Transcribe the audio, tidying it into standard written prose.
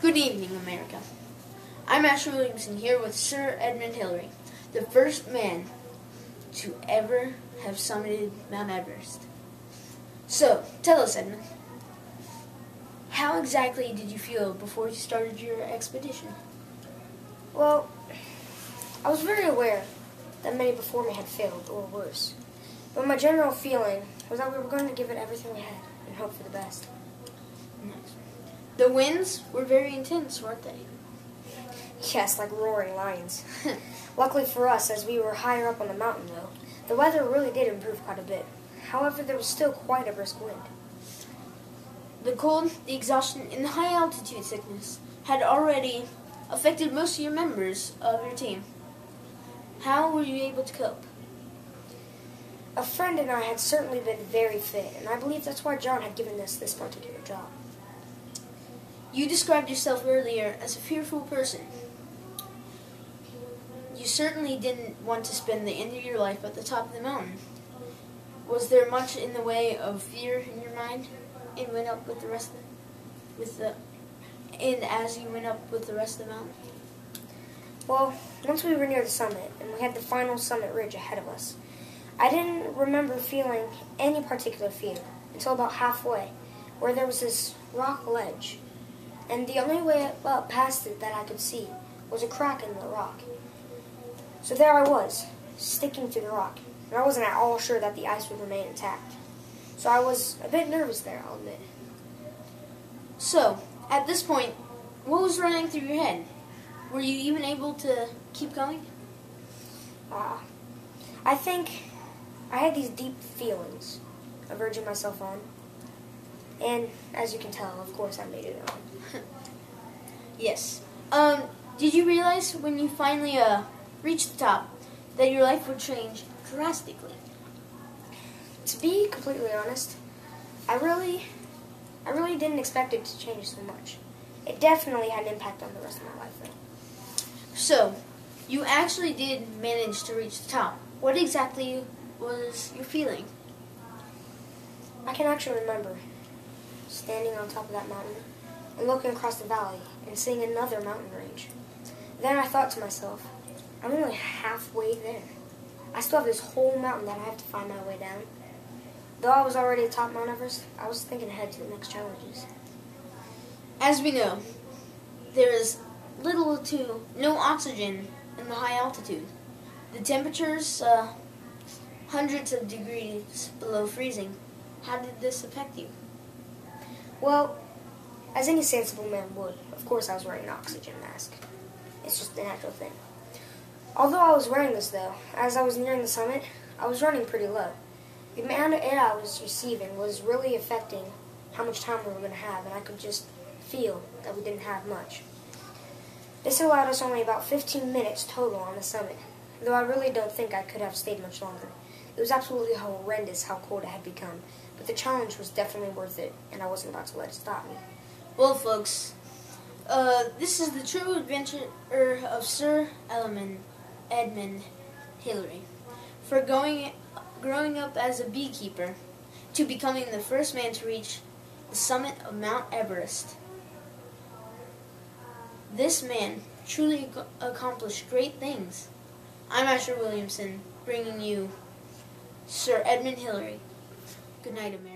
Good evening, America. I'm Asher Williamson here with Sir Edmund Hillary, the first man to ever have summited Mount Everest. So, tell us, Edmund, how exactly did you feel before you started your expedition? Well, I was very aware that many before me had failed, or worse. But my general feeling was that we were going to give it everything we had and hope for the best. Nice. The winds were very intense, weren't they? Yes, like roaring lions. Luckily for us, as we were higher up on the mountain, though, the weather really did improve quite a bit. However, there was still quite a brisk wind. The cold, the exhaustion, and the high altitude sickness had already affected most of your members of your team. How were you able to cope? A friend and I had certainly been very fit, and I believe that's why John had given us this particular job. You described yourself earlier as a fearful person. You certainly didn't want to spend the end of your life at the top of the mountain. Was there much in the way of fear in your mind and went up with the rest of as you went up with the rest of the mountain? Well, once we were near the summit and we had the final summit ridge ahead of us, I didn't remember feeling any particular fear until about halfway, where there was this rock ledge, and the only way up past it that I could see was a crack in the rock. So there I was, sticking to the rock, and I wasn't at all sure that the ice would remain intact. So I was a bit nervous there, I'll admit. So, at this point, what was running through your head? Were you even able to keep going? I think I had these deep feelings of urging myself on. And as you can tell, of course, I made it on. Yes. Did you realize when you finally reached the top that your life would change drastically? To be completely honest, I really didn't expect it to change so much. It definitely had an impact on the rest of my life, though. So, you actually did manage to reach the top. What exactly was your feeling? I can actually remember standing on top of that mountain and looking across the valley and seeing another mountain range. Then I thought to myself, I'm only halfway there. I still have this whole mountain that I have to find my way down. Though I was already atop Mount Everest, I was thinking ahead to the next challenges. As we know, there is little to no oxygen in the high altitude. The temperature's hundreds of degrees below freezing. How did this affect you? Well, as any sensible man would, of course I was wearing an oxygen mask. It's just a natural thing. Although I was wearing this, though, as I was nearing the summit, I was running pretty low. The amount of air I was receiving was really affecting how much time we were going to have, and I could just feel that we didn't have much. This allowed us only about 15 minutes total on the summit, though I really don't think I could have stayed much longer. It was absolutely horrendous how cold it had become, but the challenge was definitely worth it, and I wasn't about to let it stop me. Well, folks, this is the true adventure of Sir Edmund Hillary. For growing up as a beekeeper to becoming the first man to reach the summit of Mount Everest. This man truly accomplished great things. I'm Asher Williamson, bringing you Sir Edmund Hillary. Good night, America.